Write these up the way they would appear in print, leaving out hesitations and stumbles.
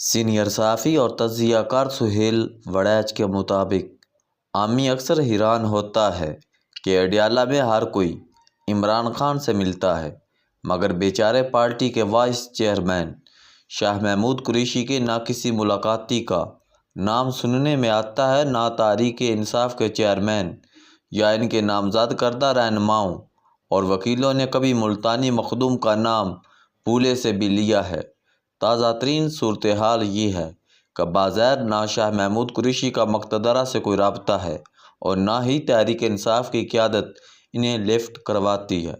Senior صحافی اور تجزیہ کار سہیل وڑیچ کے مطابق عامی اکثر حیران ہوتا ہے کہ اڈیالہ میں ہر کوئی عمران خان سے ملتا ہے، مگر بیچارے پارٹی کے وائس چیئرمین شاہ محمود قریشی کے نہ کسی ملاقاتی کا نام سننے میں آتا ہے، نہ تحریک انصاف کے چیئرمین یا ان کے نامزد کردہ رہنماؤں اور وکیلوں نے کبھی ملتانی مخدوم کا نام بھولے سے بھی لیا ہے۔ تازہ ترین صورتحال یہ ہے کہ بظاہر نہ شاہ محمود قریشی کا مقتدرہ سے کوئی رابطہ ہے اور نہ ہی تحریک انصاف کی قیادت انہیں لفٹ کرواتی ہے۔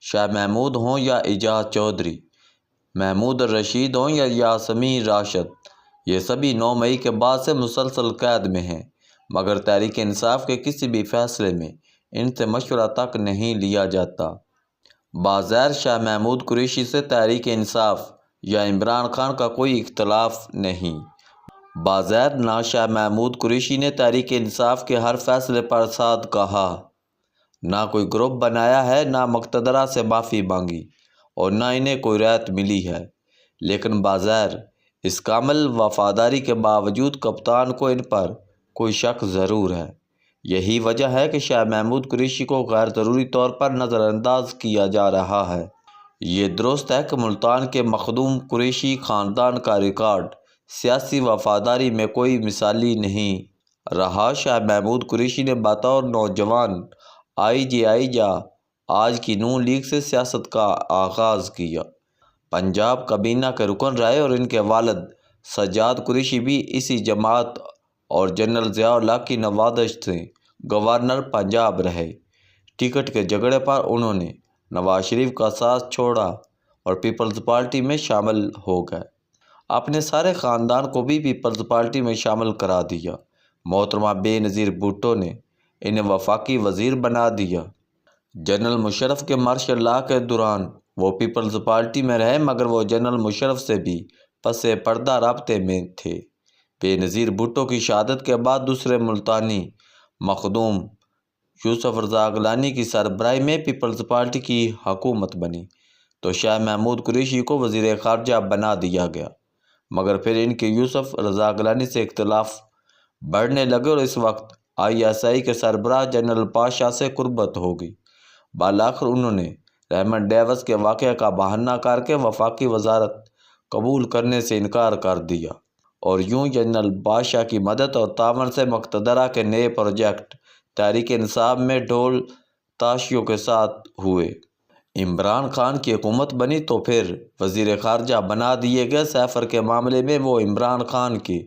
شاہ محمود ہوں یا اعجاز چودھری، محمود الرشید ہوں یا یاسمین راشد، یہ سبھی 9 مئی کے بعد سے مسلسل قید میں ہیں، مگر تحریک انصاف کے کسی بھی فیصلے میں ان سے مشورہ تک نہیں لیا جاتا۔ بظاہر شاہ محمود قریشی سے تحریک انصاف یا عمران خان کا کوئی اختلاف نہیں۔ بظاہر نہ شاہ محمود قریشی نے تحریک انصاف کے ہر فیصلے پر ساتھ کہا، نہ کوئی گروپ بنایا ہے، نہ مقتدرہ سے معافی مانگی اور نہ انہیں کوئی رعایت ملی ہے، لیکن بظاہر اس کامل وفاداری کے باوجود کپتان کو ان پر کوئی شک ضرور ہے۔ یہی وجہ ہے کہ شاہ محمود قریشی کو غیر ضروری طور پر نظر انداز کیا جا رہا ہے۔ یہ درست ہے کہ ملتان کے مخدوم قریشی خاندان کا ریکارڈ سیاسی وفاداری میں کوئی مثالی نہیں رہا۔ شاہ محمود قریشی نے بطور نوجوان IJI یا آج کی نون لیگ سے سیاست کا آغاز کیا، پنجاب کابینہ کے رکن رہے اور ان کے والد سجاد قریشی بھی اسی جماعت اور جنرل ضیاء الحق کی نوادش سے گورنر پنجاب رہے۔ ٹکٹ کے جھگڑے پر انہوں نے نواز شریف کا ساتھ چھوڑا اور پیپلز پارٹی میں شامل ہو گئے۔ اپنے سارے خاندان کو بھی پیپلز پارٹی میں شامل کرا دیا۔ محترمہ بے نظیر بھٹو نے انہیں وفاقی وزیر بنا دیا۔ جنرل مشرف کے مارشل لاء کے دوران وہ پیپلز پارٹی میں رہے، مگر وہ جنرل مشرف سے بھی پس پردہ رابطے میں تھے۔ بے نظیر بھٹو کی شہادت کے بعد دوسرے ملتانی مخدوم یوسف رضا گیلانی کی سربراہی میں پیپلز پارٹی کی حکومت بنی تو شاہ محمود قریشی کو وزیر خارجہ بنا دیا گیا، مگر پھر ان کے یوسف رضا گیلانی سے اختلاف بڑھنے لگے اور اس وقت ISI کے سربراہ جنرل پاشا سے قربت ہو گئی۔ بالآخر انہوں نے ریمنڈ ڈیوس کے واقعہ کا بہانہ کر کے وفاقی وزارت قبول کرنے سے انکار کر دیا اور یوں جنرل پاشا کی مدد اور تعاون سے مقتدرہ کے نئے پروجیکٹ تحریک انصاف میں ڈھول تاشیوں کے ساتھ ہوئے۔ عمران خان کی حکومت بنی تو پھر وزیر خارجہ بنا دیے گئے۔ سیفر کے معاملے میں وہ عمران خان کے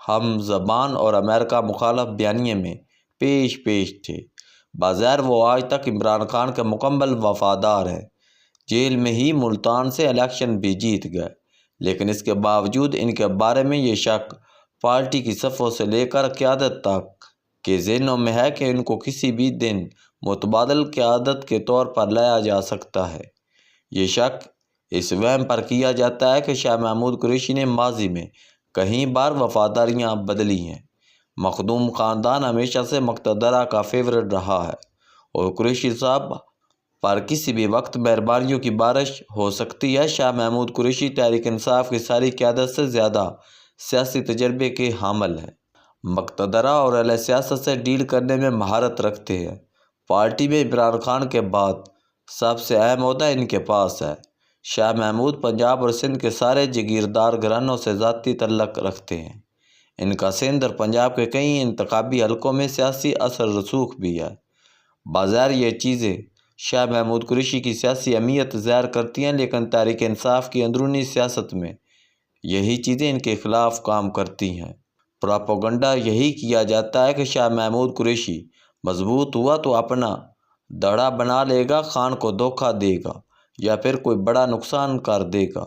ہم زبان اور امریکہ مخالف بیانیے میں پیش تھے۔ بظاہر وہ آج تک عمران خان کے مکمل وفادار ہیں، جیل میں ہی ملتان سے الیکشن بھی جیت گئے، لیکن اس کے باوجود ان کے بارے میں یہ شک پارٹی کی صفوں سے لے کر قیادت تک کے ذہنوں میں ہے کہ ان کو کسی بھی دن متبادل قیادت کے طور پر لایا جا سکتا ہے۔ یہ شک اس وہم پر کیا جاتا ہے کہ شاہ محمود قریشی نے ماضی میں کئی بار وفاداریاں بدلی ہیں۔ مخدوم خاندان ہمیشہ سے مقتدرہ کا فیورٹ رہا ہے اور قریشی صاحب پر کسی بھی وقت مہربانیوں کی بارش ہو سکتی ہے۔ شاہ محمود قریشی تحریک انصاف کی ساری قیادت سے زیادہ سیاسی تجربے کے حامل ہیں، مقتدرہ اور اہل سیاست سے ڈیل کرنے میں مہارت رکھتے ہیں۔ پارٹی میں عمران خان کے بعد سب سے اہم عہدہ ان کے پاس ہے۔ شاہ محمود پنجاب اور سندھ کے سارے جگیردار گھرانوں سے ذاتی تعلق رکھتے ہیں۔ ان کا سندھ اور پنجاب کے کئی انتخابی حلقوں میں سیاسی اثر رسوخ بھی ہے۔ بظاہر یہ چیزیں شاہ محمود قریشی کی سیاسی اہمیت ظاہر کرتی ہیں، لیکن تحریک انصاف کی اندرونی سیاست میں یہی چیزیں ان کے خلاف کام کرتی ہیں۔ پراپیگنڈا یہی کیا جاتا ہے کہ شاہ محمود قریشی مضبوط ہوا تو اپنا دڑا بنا لے گا، خان کو دھوکہ دے گا یا پھر کوئی بڑا نقصان کر دے گا۔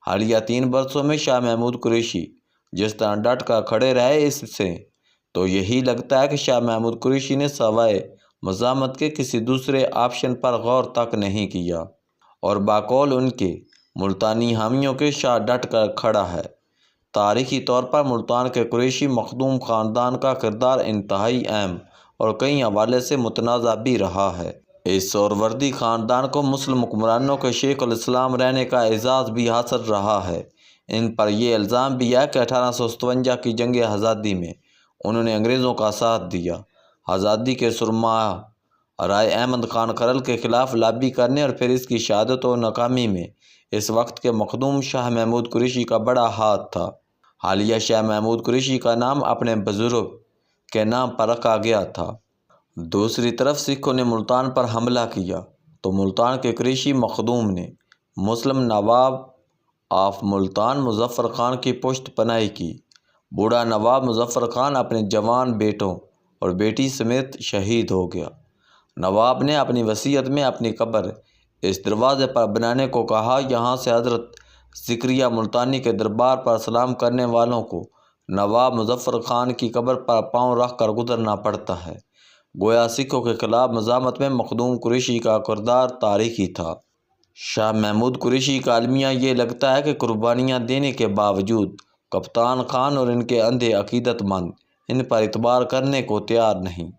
حالیہ 3 برسوں میں شاہ محمود قریشی جس طرح ڈٹ کر کھڑے رہے، اس سے تو یہی لگتا ہے کہ شاہ محمود قریشی نے سوائے مزاحمت کے کسی دوسرے آپشن پر غور تک نہیں کیا، اور بقول ان کے ملتانی حامیوں کے شاہ ڈٹ کر کھڑا ہے۔ تاریخی طور پر ملتان کے قریشی مخدوم خاندان کا کردار انتہائی اہم اور کئی حوالے سے متنازع بھی رہا ہے۔ اس سہروردی خاندان کو مسلم حکمرانوں کے شیخ الاسلام رہنے کا اعزاز بھی حاصل رہا ہے۔ ان پر یہ الزام بھی ہے کہ 1857 کی جنگ آزادی میں انہوں نے انگریزوں کا ساتھ دیا۔ آزادی کے سرمایہ رائے احمد خان کھرل کے خلاف لابی کرنے اور پھر اس کی شہادت و ناکامی میں اس وقت کے مخدوم شاہ محمود قریشی کا بڑا ہاتھ تھا۔ حالیہ شاہ محمود قریشی کا نام اپنے بزرگ کے نام پر رکھا گیا تھا۔ دوسری طرف سکھوں نے ملتان پر حملہ کیا تو ملتان کے قریشی مخدوم نے مسلم نواب آف ملتان مظفر خان کی پشت پناہی کی۔ بوڑھا نواب مظفر خان اپنے جوان بیٹوں اور بیٹی سمیت شہید ہو گیا۔ نواب نے اپنی وصیت میں اپنی قبر اس دروازے پر بنانے کو کہا، یہاں سے حضرت زکریا ملتانی کے دربار پر سلام کرنے والوں کو نواب مظفر خان کی قبر پر پاؤں رکھ کر گزرنا پڑتا ہے۔ گویا سکھوں کے خلاف مزاحمت میں مخدوم قریشی کا کردار تاریخی تھا۔ شاہ محمود قریشی کا المیہ یہ لگتا ہے کہ قربانیاں دینے کے باوجود کپتان خان اور ان کے اندھے عقیدت مند ان پر اعتبار کرنے کو تیار نہیں۔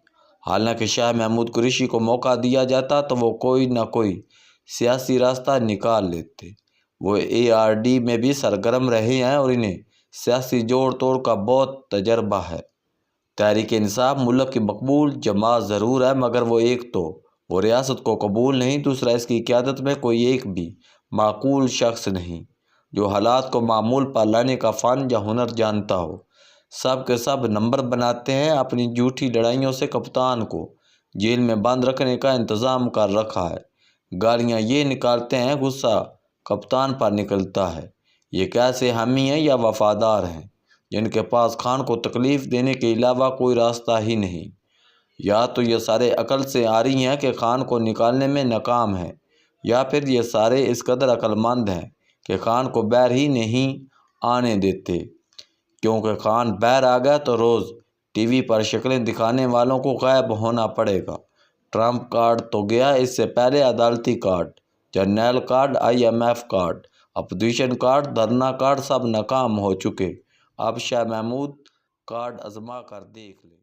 حالانکہ شاہ محمود قریشی کو موقع دیا جاتا تو وہ کوئی نہ کوئی سیاسی راستہ نکال لیتے۔ وہ ARD میں بھی سرگرم رہے ہیں اور انہیں سیاسی جوڑ توڑ کا بہت تجربہ ہے۔ تحریک انصاف ملک کی مقبول جماعت ضرور ہے، مگر وہ ایک تو وہ ریاست کو قبول نہیں، دوسرا اس کی قیادت میں کوئی ایک بھی معقول شخص نہیں جو حالات کو معمول پر لانے کا فن یا ہنر جانتا ہو۔ سب کے سب نمبر بناتے ہیں۔ اپنی جھوٹی لڑائیوں سے کپتان کو جیل میں بند رکھنے کا انتظام کر رکھا ہے۔ گالیاں یہ نکالتے ہیں، غصہ کپتان پر نکلتا ہے۔ یہ کیسے حامی ہیں یا وفادار ہیں جن کے پاس خان کو تکلیف دینے کے علاوہ کوئی راستہ ہی نہیں؟ یا تو یہ سارے عقل سے عاری ہیں کہ خان کو نکالنے میں ناکام ہیں، یا پھر یہ سارے اس قدر عقل مند ہیں کہ خان کو باہر ہی نہیں آنے دیتے، کیونکہ خان باہر آ گیا تو روز ٹی وی پر شکلیں دکھانے والوں کو غائب ہونا پڑے گا۔ ٹرمپ کارڈ تو گیا، اس سے پہلے عدالتی کارڈ، جرنیل card, IMF card, opposition card, دھرنا کارڈ سب ناکام ہو چکے۔ اب شاہ محمود کارڈ آزما کر دیکھ لیں۔